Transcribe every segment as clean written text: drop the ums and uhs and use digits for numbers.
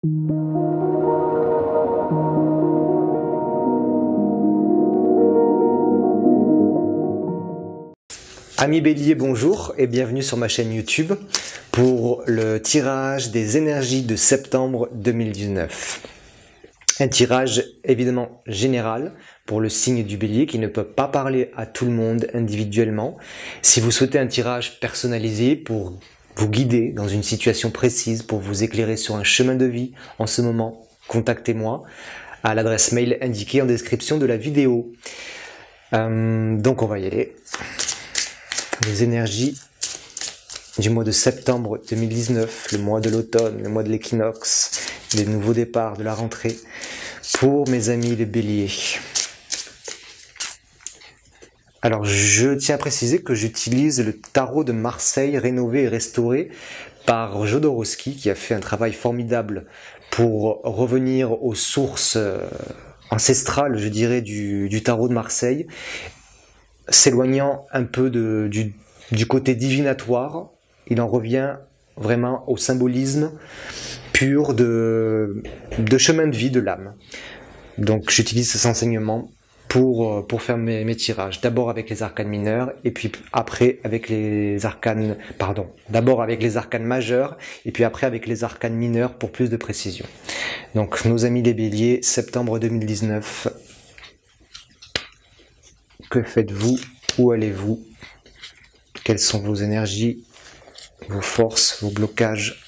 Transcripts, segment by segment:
Amis Bélier, bonjour et bienvenue sur ma chaîne YouTube pour le tirage des énergies de septembre 2019. Un tirage évidemment général pour le signe du Bélier qui ne peut pas parler à tout le monde individuellement. Si vous souhaitez un tirage personnalisé pour vous guider dans une situation précise, pour vous éclairer sur un chemin de vie en ce moment, contactez-moi à l'adresse mail indiquée en description de la vidéo. Donc on va y aller. Les énergies du mois de septembre 2019, le mois de l'automne, le mois de l'équinoxe, des nouveaux départs, de la rentrée, pour mes amis les béliers. Alors je tiens à préciser que j'utilise le tarot de Marseille rénové et restauré par Jodorowsky qui a fait un travail formidable pour revenir aux sources ancestrales, je dirais, du tarot de Marseille, s'éloignant un peu du côté divinatoire. Il en revient vraiment au symbolisme pur de chemin de vie de l'âme. Donc j'utilise ces enseignements pour faire mes tirages, d'abord avec les arcanes mineurs et puis après avec les arcanes, d'abord avec les arcanes majeurs et puis après avec les arcanes mineurs pour plus de précision. Donc nos amis les béliers, septembre 2019, que faites-vous? Où allez-vous? Quelles sont vos énergies, vos forces, vos blocages?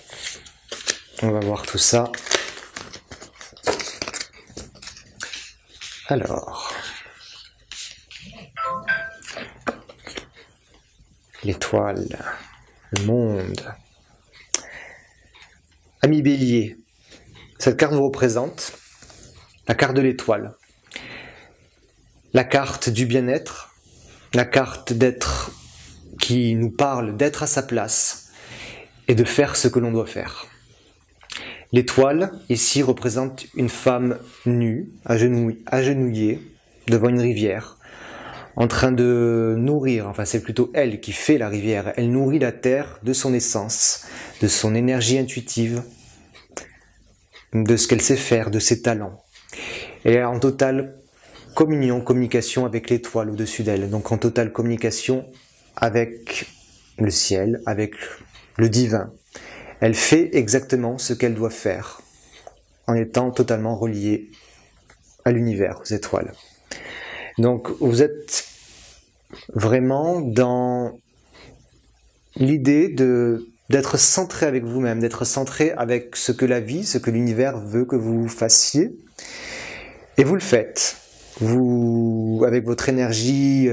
On va voir tout ça. Alors, l'étoile, le monde. Amis Bélier, cette carte vous représente la carte de l'étoile, la carte du bien-être, la carte d'être qui nous parle d'être à sa place et de faire ce que l'on doit faire. L'étoile, ici, représente une femme nue, agenouillée, devant une rivière, en train de nourrir, enfin c'est plutôt elle qui fait la rivière, elle nourrit la terre de son essence, de son énergie intuitive, de ce qu'elle sait faire, de ses talents. Elle est en totale communication avec l'étoile au-dessus d'elle, donc en totale communication avec le ciel, avec le divin. Elle fait exactement ce qu'elle doit faire, en étant totalement reliée à l'univers, aux étoiles. Donc vous êtes vraiment dans l'idée d'être centré avec vous-même, d'être centré avec ce que la vie, ce que l'univers veut que vous fassiez, et vous le faites. Vous, avec votre énergie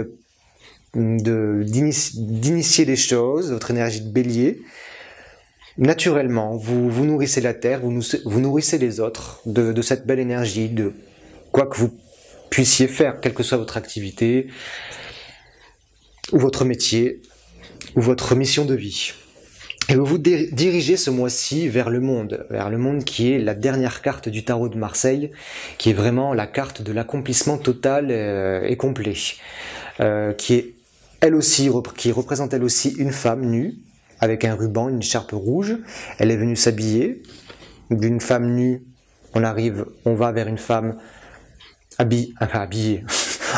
d'initier les choses, votre énergie de bélier, naturellement, vous nourrissez la terre, vous nourrissez les autres de cette belle énergie, de quoi que vous puissiez faire, quelle que soit votre activité, ou votre métier, ou votre mission de vie. Et vous vous dirigez ce mois-ci vers le monde qui est la dernière carte du tarot de Marseille, qui est vraiment la carte de l'accomplissement total et complet, qui représente elle aussi une femme nue, avec un ruban, une écharpe rouge. Elle est venue s'habiller. D'une femme nue, on va vers une femme habillée,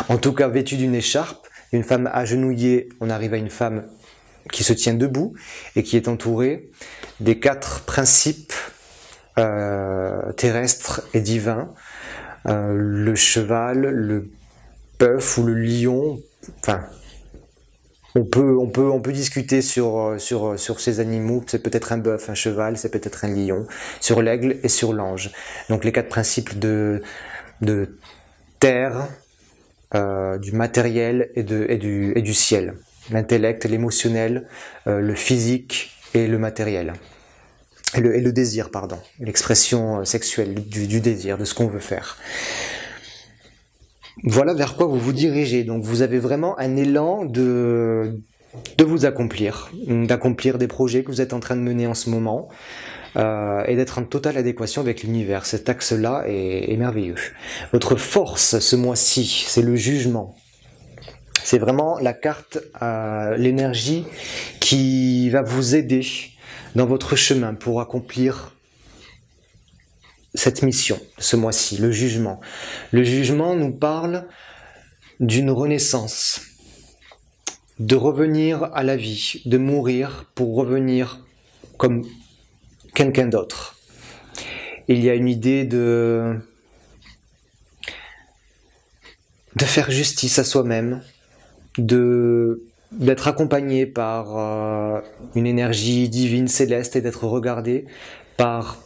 en tout cas vêtue d'une écharpe. Une femme agenouillée, on arrive à une femme qui se tient debout et qui est entourée des 4 principes terrestres et divins, le cheval, le bœuf ou le lion. Enfin, on peut discuter sur ces animaux. C'est peut-être un bœuf, un cheval, c'est peut-être un lion, sur l'aigle et sur l'ange. Donc les 4 principes de terre, du matériel et du ciel. L'intellect, l'émotionnel, le physique et le matériel. Et le désir, pardon. L'expression sexuelle du désir, de ce qu'on veut faire. Voilà vers quoi vous vous dirigez. Donc vous avez vraiment un élan de vous accomplir, d'accomplir des projets que vous êtes en train de mener en ce moment, et d'être en totale adéquation avec l'univers. Cet axe-là est merveilleux. Votre force ce mois-ci, c'est le jugement. C'est vraiment la carte, l'énergie qui va vous aider dans votre chemin pour accomplir cette mission, ce mois-ci, le jugement. Le jugement nous parle d'une renaissance, de revenir à la vie, de mourir pour revenir comme quelqu'un d'autre. Il y a une idée de faire justice à soi-même, d'être accompagné par une énergie divine céleste et d'être regardé par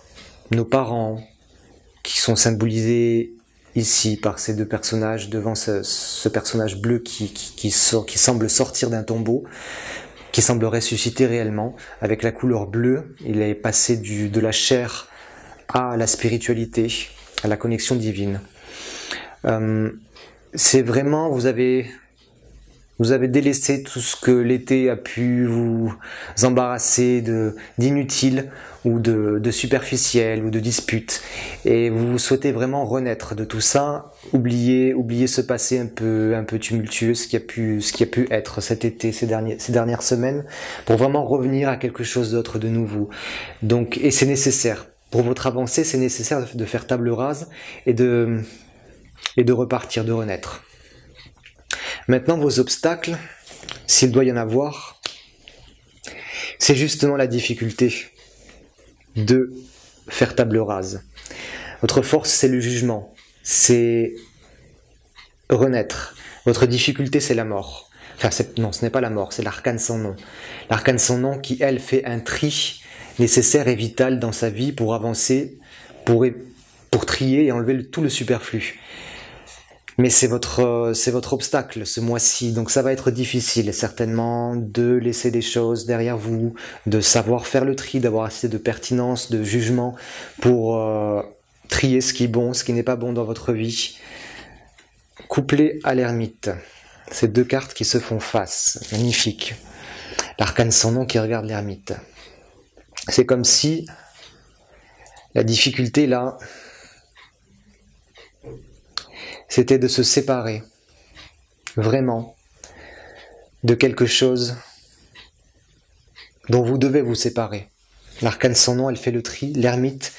nos parents qui sont symbolisés ici par ces deux personnages devant ce personnage bleu qui semble sortir d'un tombeau, qui semble ressusciter réellement avec la couleur bleue. Il est passé de la chair à la spiritualité, à la connexion divine. C'est vraiment, vous avez délaissé tout ce que l'été a pu vous embarrasser d'inutile ou de superficiel ou de dispute. Et vous souhaitez vraiment renaître de tout ça, oublier ce passé un peu tumultueux, ce qui a pu être cet été, ces dernières semaines, pour vraiment revenir à quelque chose d'autre, de nouveau. Donc, et c'est nécessaire. Pour votre avancée, c'est nécessaire de faire table rase et de repartir, de renaître. Maintenant, vos obstacles, s'il doit y en avoir, c'est justement la difficulté de faire table rase. Votre force, c'est le jugement, c'est renaître. Votre difficulté, c'est la mort. Enfin, non, ce n'est pas la mort, c'est l'arcane sans nom. L'arcane sans nom qui, elle, fait un tri nécessaire et vital dans sa vie pour avancer, pour trier et enlever tout le superflu. Mais c'est votre obstacle ce mois-ci, donc ça va être difficile certainement de laisser des choses derrière vous, de savoir faire le tri, d'avoir assez de pertinence, de jugement pour trier ce qui est bon, ce qui n'est pas bon dans votre vie. Couplé à l'ermite, ces deux cartes qui se font face, magnifique. L'arcane sans nom qui regarde l'ermite. C'est comme si la difficulté là, c'était de se séparer, vraiment, de quelque chose dont vous devez vous séparer. L'arcane sans nom, elle fait le tri. L'ermite,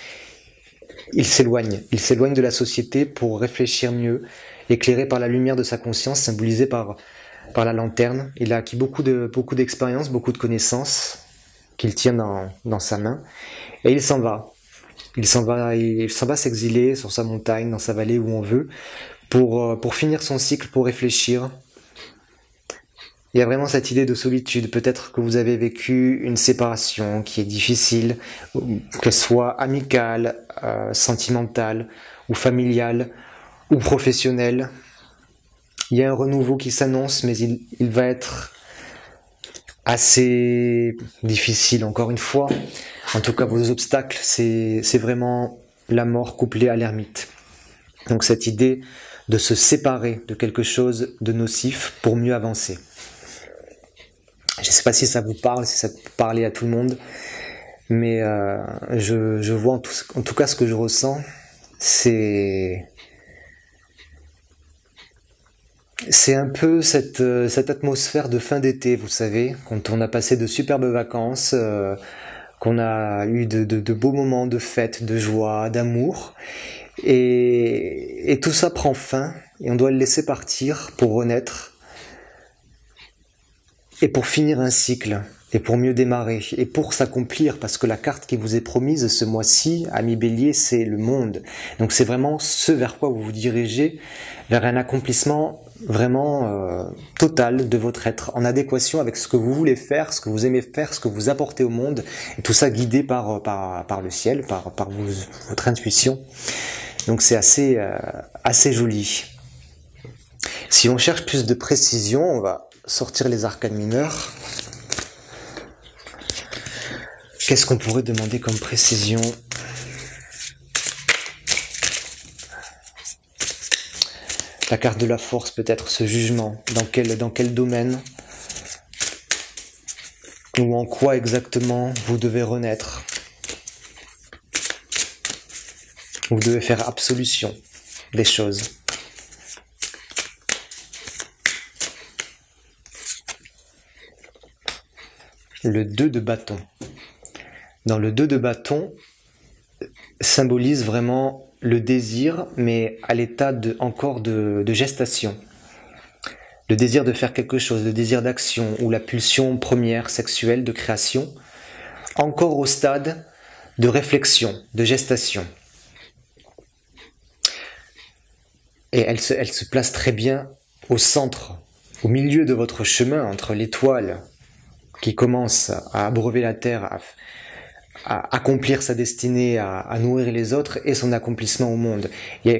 il s'éloigne de la société pour réfléchir mieux, éclairé par la lumière de sa conscience, symbolisée par la lanterne. Il a acquis beaucoup d'expérience, beaucoup de connaissances qu'il tient dans sa main, et il s'en va. Il s'en va s'exiler sur sa montagne, dans sa vallée, où on veut, pour finir son cycle, pour réfléchir. Il y a vraiment cette idée de solitude. Peut-être que vous avez vécu une séparation qui est difficile, qu'elle soit amicale, sentimentale, ou familiale, ou professionnelle. Il y a un renouveau qui s'annonce, mais il va être assez difficile, encore une fois. En tout cas, vos obstacles, c'est vraiment la mort couplée à l'ermite. Donc cette idée de se séparer de quelque chose de nocif pour mieux avancer. Je ne sais pas si ça vous parle, si ça peut parler à tout le monde, mais je vois en tout cas ce que je ressens, c'est un peu cette atmosphère de fin d'été, vous savez, quand on a passé de superbes vacances, qu'on a eu de beaux moments de fête, de joie, d'amour, et tout ça prend fin, et on doit le laisser partir pour renaître, et pour finir un cycle, et pour mieux démarrer, et pour s'accomplir, parce que la carte qui vous est promise ce mois-ci, ami Bélier, c'est le monde. Donc c'est vraiment ce vers quoi vous vous dirigez, vers un accomplissement vraiment total de votre être, en adéquation avec ce que vous voulez faire, ce que vous aimez faire, ce que vous apportez au monde, et tout ça guidé par le ciel, par votre intuition. Donc c'est assez joli. Si on cherche plus de précision, on va sortir les arcanes mineurs. Qu'est-ce qu'on pourrait demander comme précision ? La carte de la force, peut-être ce jugement. Dans quel domaine ? Ou en quoi exactement vous devez renaître ? Vous devez faire absolution des choses. Le 2 de bâton. Dans le 2 de bâton, symbolise vraiment le désir, mais à l'état encore de gestation. Le désir de faire quelque chose, le désir d'action, ou la pulsion première sexuelle de création, encore au stade de réflexion, de gestation. Et elle se place très bien au centre, au milieu de votre chemin, entre l'étoile qui commence à abreuver la terre, à accomplir sa destinée, à nourrir les autres, et son accomplissement au monde. Il y a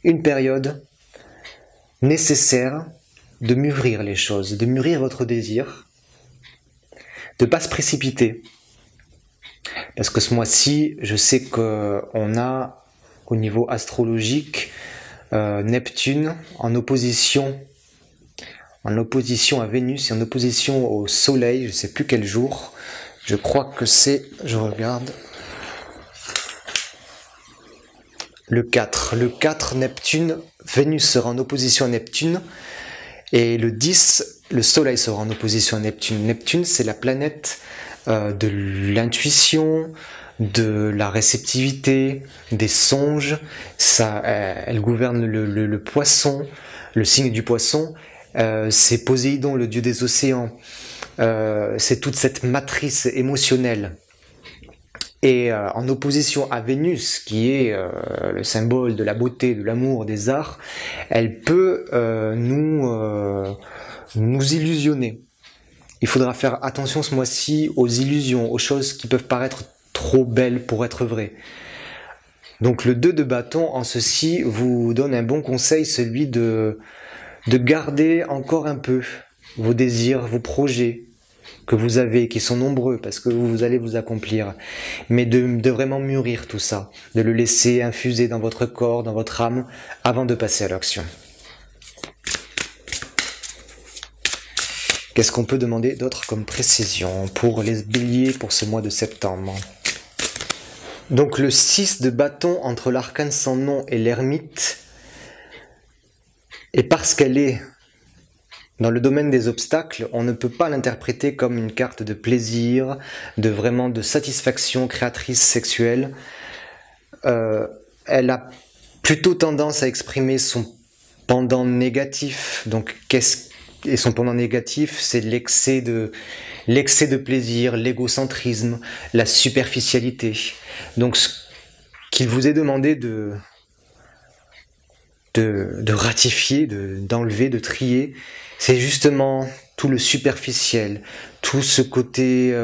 une période nécessaire de mûrir les choses, de mûrir votre désir, de ne pas se précipiter. Parce que ce mois-ci, je sais qu'on a, au niveau astrologique, Neptune en opposition à Vénus et en opposition au Soleil, je ne sais plus quel jour, je crois que c'est, je regarde, le 4. Le 4, Neptune, Vénus sera en opposition à Neptune, et le 10, le Soleil sera en opposition à Neptune. Neptune, c'est la planète de l'intuition, de la réceptivité, des songes. Elle gouverne le poisson, le signe du poisson. C'est Poséidon, le dieu des océans. C'est toute cette matrice émotionnelle. Et en opposition à Vénus, qui est le symbole de la beauté, de l'amour, des arts, elle peut nous illusionner. Il faudra faire attention ce mois-ci aux illusions, aux choses qui peuvent paraître trop belles pour être vraies. Donc le 2 de bâton, en ceci, vous donne un bon conseil, celui de garder encore un peu vos désirs, vos projets que vous avez, qui sont nombreux, parce que vous allez vous accomplir, mais de vraiment mûrir tout ça, de le laisser infuser dans votre corps, dans votre âme, avant de passer à l'action. Qu'est-ce qu'on peut demander d'autre comme précision pour les béliers pour ce mois de septembre? Donc le 6 de bâton entre l'arcane sans nom et l'ermite, et parce qu'elle est dans le domaine des obstacles, on ne peut pas l'interpréter comme une carte de plaisir, de satisfaction créatrice sexuelle. Elle a plutôt tendance à exprimer son pendant négatif. Donc, et son pendant négatif, c'est l'excès de plaisir, l'égocentrisme, la superficialité. Donc, ce qu'il vous est demandé de ratifier, d'enlever, de trier, c'est justement tout le superficiel, tout ce côté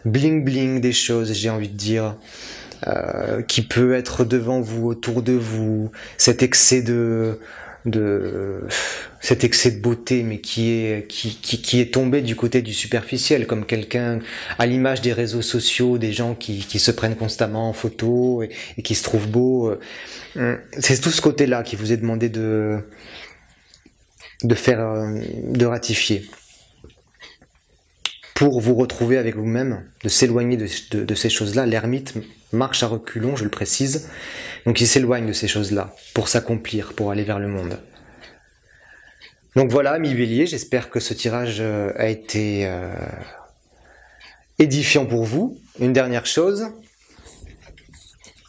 bling bling des choses, j'ai envie de dire, qui peut être devant vous, autour de vous, cet excès de beauté, mais qui est tombé du côté du superficiel, comme quelqu'un à l'image des réseaux sociaux, des gens qui se prennent constamment en photo et qui se trouvent beaux. C'est tout ce côté-là qui vous est demandé de ratifier, pour vous retrouver avec vous-même, de s'éloigner de ces choses-là. L'ermite marche à reculons, je le précise, donc il s'éloigne de ces choses-là pour s'accomplir, pour aller vers le monde. Donc voilà, amis béliers, j'espère que ce tirage a été édifiant pour vous. Une dernière chose,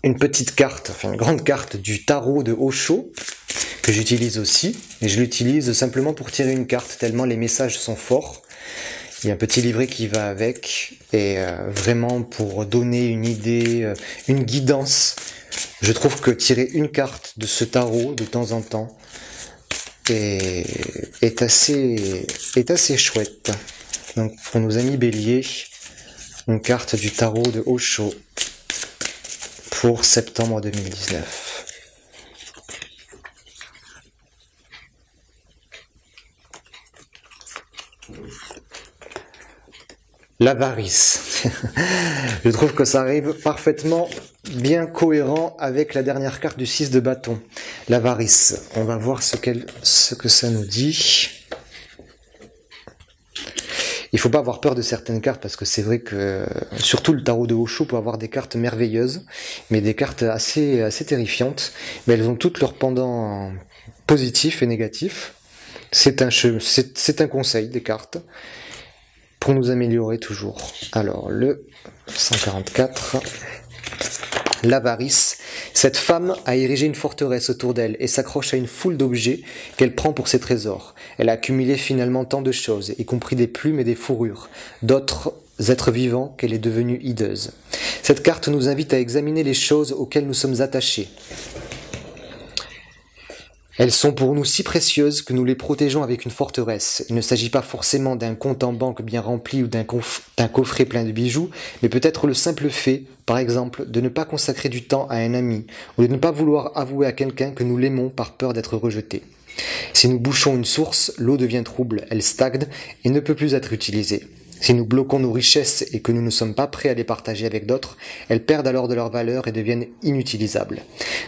une petite carte, enfin une grande carte du tarot de Osho, que j'utilise aussi, et je l'utilise simplement pour tirer une carte, tellement les messages sont forts. Il y a un petit livret qui va avec, et vraiment pour donner une idée, une guidance. Je trouve que tirer une carte de ce tarot de temps en temps est assez chouette. Donc pour nos amis béliers, une carte du tarot de Osho pour septembre 2019. L'avarice. Je trouve que ça arrive parfaitement bien cohérent avec la dernière carte du 6 de bâton. L'avarice. On va voir ce que ça nous dit. Il faut pas avoir peur de certaines cartes, parce que c'est vrai que surtout le tarot de Osho peut avoir des cartes merveilleuses, mais des cartes assez terrifiantes. Mais elles ont toutes leurs pendants positifs et négatifs. C'est un conseil des cartes pour nous améliorer toujours. Alors le 144. L'avarice. Cette femme a érigé une forteresse autour d'elle et s'accroche à une foule d'objets qu'elle prend pour ses trésors. Elle a accumulé finalement tant de choses, y compris des plumes et des fourrures, d'autres êtres vivants qu'elle est devenue hideuse. Cette carte nous invite à examiner les choses auxquelles nous sommes attachés. Elles sont pour nous si précieuses que nous les protégeons avec une forteresse. Il ne s'agit pas forcément d'un compte en banque bien rempli ou d'un coffret plein de bijoux, mais peut-être le simple fait, par exemple, de ne pas consacrer du temps à un ami, ou de ne pas vouloir avouer à quelqu'un que nous l'aimons par peur d'être rejeté. Si nous bouchons une source, l'eau devient trouble, elle stagne et ne peut plus être utilisée. Si nous bloquons nos richesses et que nous ne sommes pas prêts à les partager avec d'autres, elles perdent alors de leur valeur et deviennent inutilisables.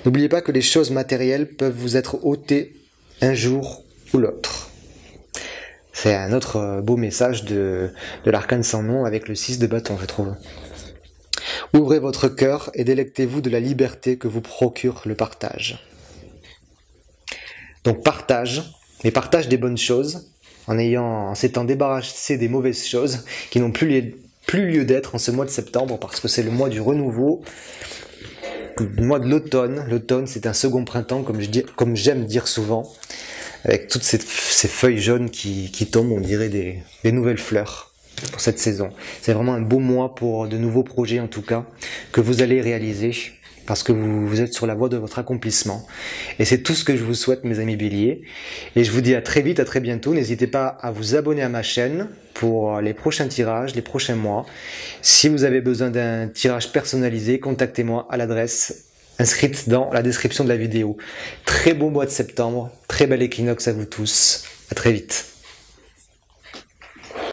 N'oubliez pas que les choses matérielles peuvent vous être ôtées un jour ou l'autre. C'est un autre beau message de l'arcane sans nom avec le 6 de bâton, je trouve. Ouvrez votre cœur et délectez-vous de la liberté que vous procure le partage. Donc partage, mais partage des bonnes choses, en s'étant débarrassé des mauvaises choses qui n'ont plus lieu d'être en ce mois de septembre, parce que c'est le mois du renouveau, le mois de l'automne. L'automne, c'est un second printemps, comme j'aime dire souvent, avec toutes ces feuilles jaunes qui tombent, on dirait des nouvelles fleurs pour cette saison. C'est vraiment un beau mois pour de nouveaux projets, en tout cas, que vous allez réaliser, parce que vous êtes sur la voie de votre accomplissement. Et c'est tout ce que je vous souhaite, mes amis béliers. Et je vous dis à très vite, à très bientôt. N'hésitez pas à vous abonner à ma chaîne pour les prochains tirages, les prochains mois. Si vous avez besoin d'un tirage personnalisé, contactez-moi à l'adresse inscrite dans la description de la vidéo. Très bon mois de septembre, très bel équinoxe à vous tous. À très vite.